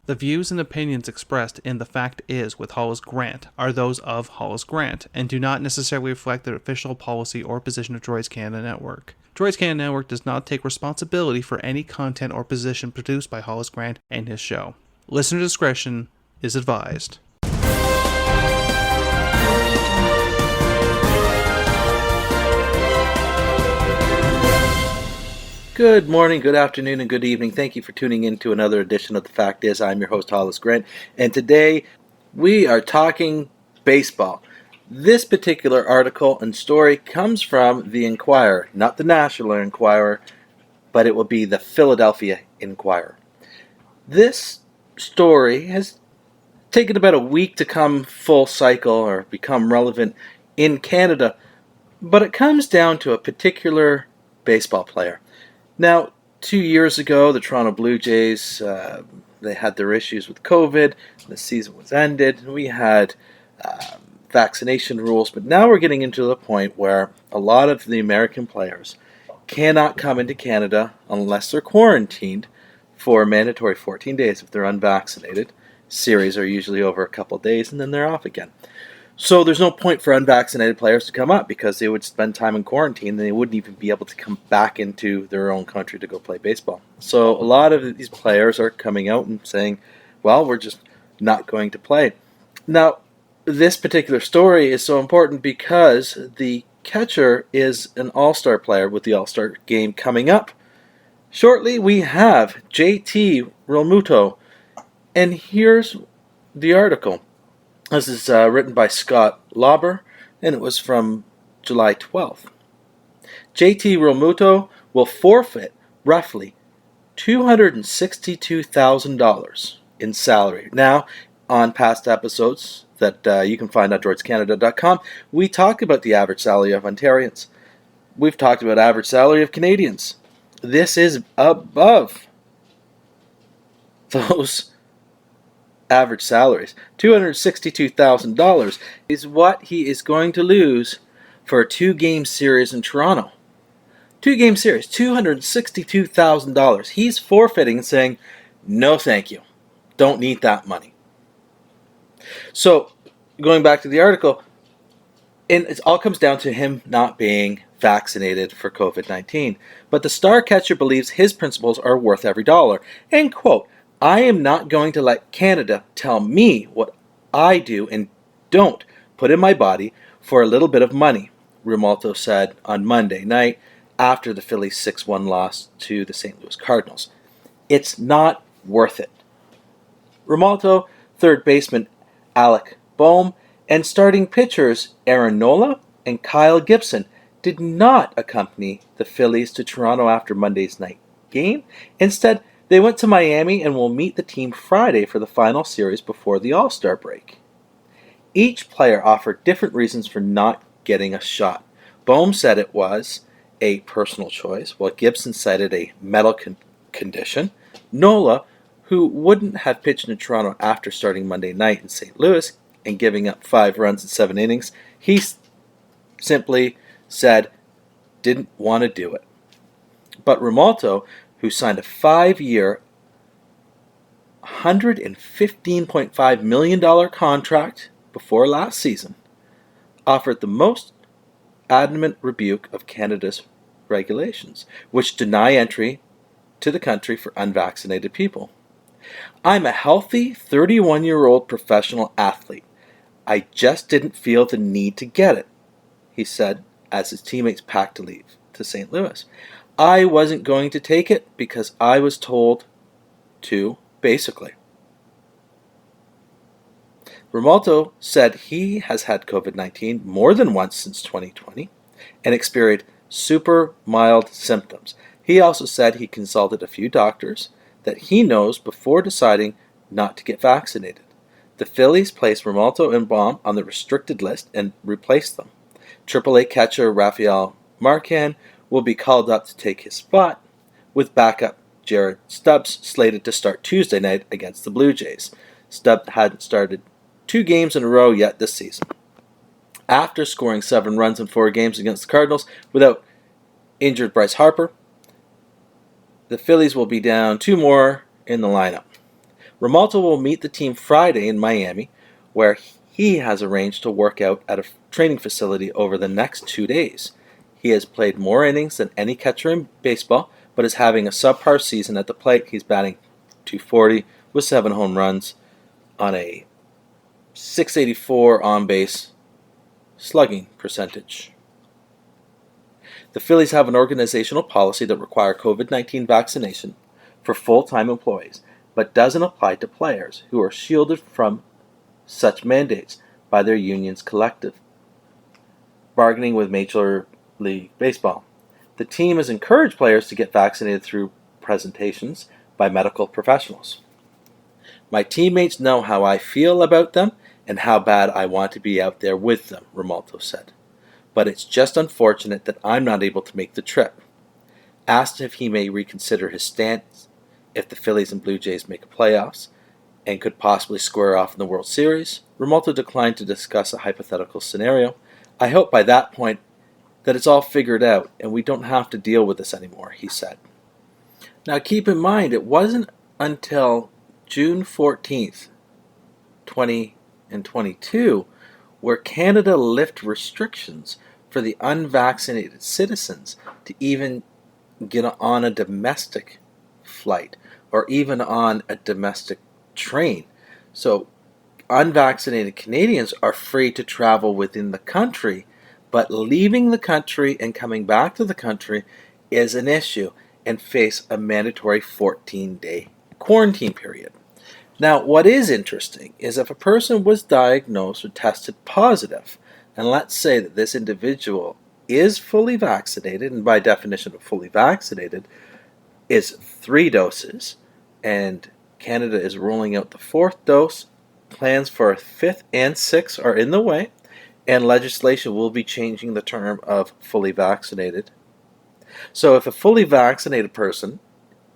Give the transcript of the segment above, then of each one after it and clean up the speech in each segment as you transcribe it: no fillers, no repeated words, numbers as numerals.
The views and opinions expressed in The Fact Is with Hollis Grant are those of Hollis Grant and do not necessarily reflect the official policy or position of Droids Canada Network. Droids Canada Network does not take responsibility for any content or position produced by Hollis Grant and his show. Listener discretion is advised. Good morning, good afternoon, and good evening. Thank you for tuning in to another edition of The Fact Is. I'm your host, Hollis Grant, and today we are talking baseball. This particular article and story comes from the Inquirer, not the National Enquirer, but it will be the Philadelphia Inquirer. This story has taken about a week to come full cycle or become relevant in Canada, but it comes down to a particular baseball player. Now, 2 years ago, the Toronto Blue Jays, they had their issues with COVID. The season was ended. We had vaccination rules, but now we're getting into the point where a lot of the American players cannot come into Canada unless they're quarantined for a mandatory 14 days if they're unvaccinated. Series are usually over a couple days, and then they're off again. So there's no point for unvaccinated players to come up because they would spend time in quarantine and they wouldn't even be able to come back into their own country to go play baseball. So a lot of these players are coming out and saying, well, we're just not going to play. Now, this particular story is so important because the catcher is an all-star player with the all-star game coming up. Shortly, we have J.T Realmuto, and here's the article. This is written by Scott Lauber, and it was from July 12th. J.T Realmuto will forfeit roughly $262,000 in salary. Now, on past episodes that you can find at droidscanada.com, we talk about the average salary of Ontarians. We've talked about average salary of Canadians. This is above those average salaries. $262,000 is what he is going to lose for a 2-game series in Toronto. 2-game series, $262,000. He's forfeiting and saying, no thank you. Don't need that money. So, going back to the article, and it all comes down to him not being vaccinated for COVID-19. But the star catcher believes his principles are worth every dollar. End quote. I am not going to let Canada tell me what I do and don't put in my body for a little bit of money, Realmuto said on Monday night after the Phillies' 6-1 loss to the St. Louis Cardinals. It's not worth it. Realmuto, third baseman Alec Boehm, and starting pitchers Aaron Nola and Kyle Gibson did not accompany the Phillies to Toronto after Monday's night game. Instead, they went to Miami and will meet the team Friday for the final series before the All-Star break. Each player offered different reasons for not getting a shot. Boehm said it was a personal choice, while Gibson cited a medical condition. Nola, who wouldn't have pitched in Toronto after starting Monday night in St. Louis and giving up 5 runs in 7 innings, he simply said didn't want to do it. But Realmuto, who signed a 5-year, $115.5 million contract before last season, offered the most adamant rebuke of Canada's regulations, which deny entry to the country for unvaccinated people. I'm a healthy 31-year-old professional athlete. I just didn't feel the need to get it, he said as his teammates packed to leave to St. Louis. I wasn't going to take it because I was told to, basically. Realmuto said he has had COVID-19 more than once since 2020 and experienced super mild symptoms. He also said he consulted a few doctors that he knows before deciding not to get vaccinated. The Phillies placed Realmuto and Boehm on the restricted list and replaced them. AAA catcher Rafael Marquez will be called up to take his spot, with backup Jared Stubbs slated to start Tuesday night against the Blue Jays. Stubbs hadn't started 2 games in a row yet this season. After scoring 7 runs in 4 games against the Cardinals without injured Bryce Harper, the Phillies will be down 2 more in the lineup. Realmuto will meet the team Friday in Miami, where he has arranged to work out at a training facility over the next 2 days. He has played more innings than any catcher in baseball, but is having a subpar season at the plate. He's batting .240 with 7 home runs on a .684 on-base slugging percentage. The Phillies have an organizational policy that requires COVID-19 vaccination for full-time employees, but doesn't apply to players who are shielded from such mandates by their union's collective bargaining with Major League Baseball. The team has encouraged players to get vaccinated through presentations by medical professionals. My teammates know how I feel about them and how bad I want to be out there with them, Realmuto said. But it's just unfortunate that I'm not able to make the trip. Asked if he may reconsider his stance if the Phillies and Blue Jays make playoffs and could possibly square off in the World Series, Realmuto declined to discuss a hypothetical scenario. I hope by that point that it's all figured out and we don't have to deal with this anymore, he said. Now keep in mind, it wasn't until June 14th, 2022, where Canada lifted restrictions for the unvaccinated citizens to even get on a domestic flight or even on a domestic train. So unvaccinated Canadians are free to travel within the country, but leaving the country and coming back to the country is an issue and face a mandatory 14-day quarantine period. Now, what is interesting is if a person was diagnosed or tested positive, and let's say that this individual is fully vaccinated, and by definition of fully vaccinated is 3 doses, and Canada is rolling out the 4th dose, plans for a 5th and 6th are in the way, and legislation will be changing the term of fully vaccinated. So if a fully vaccinated person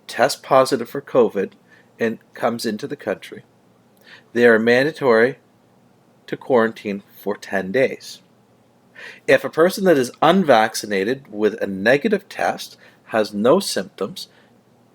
tests positive for COVID and comes into the country, they are mandatory to quarantine for 10 days. If a person that is unvaccinated with a negative test, has no symptoms,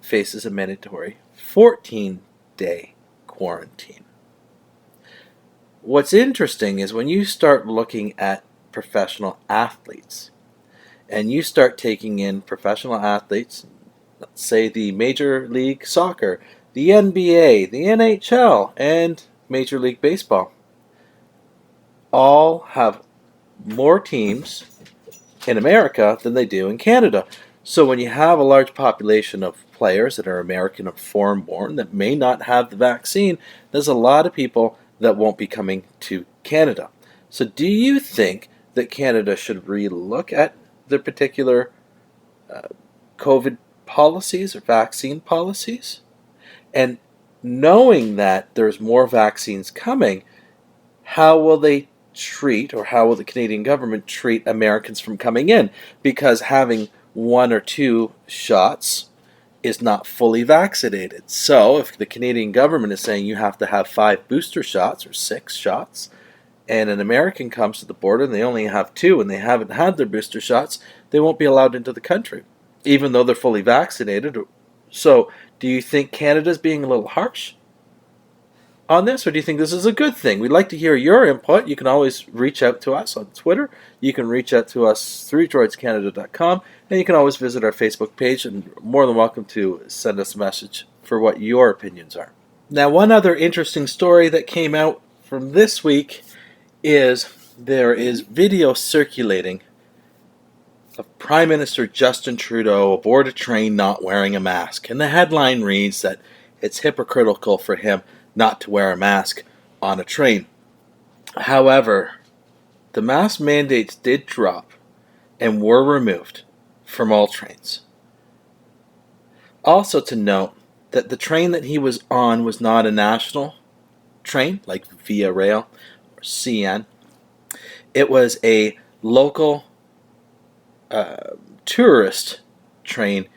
faces a mandatory 14-day quarantine. What's interesting is when you start looking at professional athletes, and you start taking in professional athletes, let's say the Major League Soccer, the NBA, the NHL, and Major League Baseball, all have more teams in America than they do in Canada. So when you have a large population of players that are American or foreign born that may not have the vaccine, there's a lot of people that won't be coming to Canada. So do you think that Canada should relook at their particular COVID policies or vaccine policies? And knowing that there's more vaccines coming, how will they treat, or how will the Canadian government treat Americans from coming in? Because having 1 or 2 shots is not fully vaccinated. So if the Canadian government is saying you have to have 5 booster shots or 6 shots, and an American comes to the border and they only have 2 and they haven't had their booster shots, they won't be allowed into the country, even though they're fully vaccinated. So do you think Canada's being a little harsh on this, or do you think this is a good thing? We'd like to hear your input. You can always reach out to us on Twitter. You can reach out to us through droidscanada.com, and you can always visit our Facebook page, and more than welcome to send us a message for what your opinions are. Now, one other interesting story that came out from this week is there is video circulating of Prime Minister Justin Trudeau aboard a train not wearing a mask. And the headline reads that it's hypocritical for him not to wear a mask on a train. However, the mask mandates did drop and were removed from all trains. Also to note that the train that he was on was not a national train like Via Rail or CN. It was a local tourist train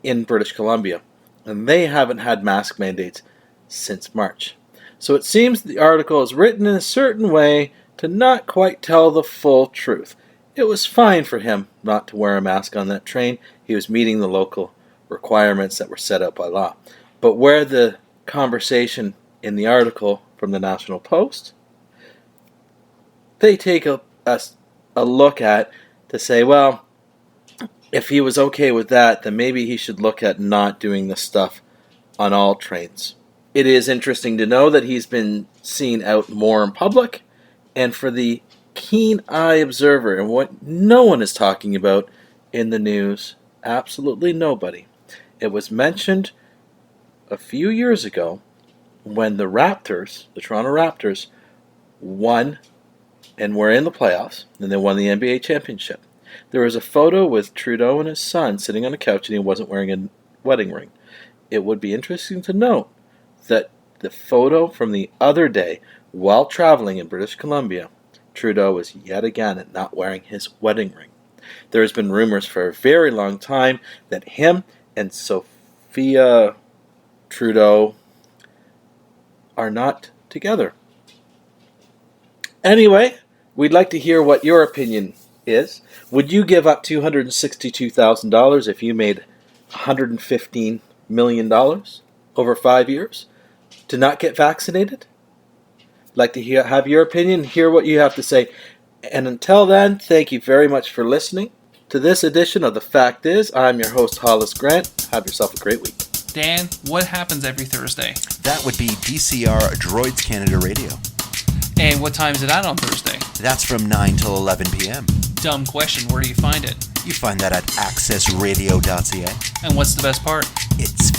in British Columbia, and they haven't had mask mandates since March. So it seems the article is written in a certain way to not quite tell the full truth. It was fine for him not to wear a mask on that train. He was meeting the local requirements that were set out by law. But where the conversation in the article from the National Post, they take a look at to say, well, if he was okay with that, then maybe he should look at not doing this stuff on all trains. It is interesting to know that he's been seen out more in public, and for the keen-eye observer, and what no one is talking about in the news, absolutely nobody. It was mentioned a few years ago when the Raptors, the Toronto Raptors, won and were in the playoffs, and they won the NBA championship. There was a photo with Trudeau and his son sitting on a couch, and he wasn't wearing a wedding ring. It would be interesting to note that the photo from the other day, while traveling in British Columbia, Trudeau was yet again not wearing his wedding ring. There has been rumors for a very long time that him and Sophie Trudeau are not together. Anyway, we'd like to hear what your opinion is. Would you give up $262,000 if you made $115 million over 5 years to not get vaccinated? I'd like to have your opinion, hear what you have to say. And until then, thank you very much for listening to this edition of The Fact Is. I'm your host, Hollis Grant. Have yourself a great week. Dan, what happens every Thursday? That would be DCR Droids Canada Radio. And what time is it out on Thursday? That's from 9 till 11 p.m. Dumb question, where do you find it? You find that at accessradio.ca. And what's the best part? It's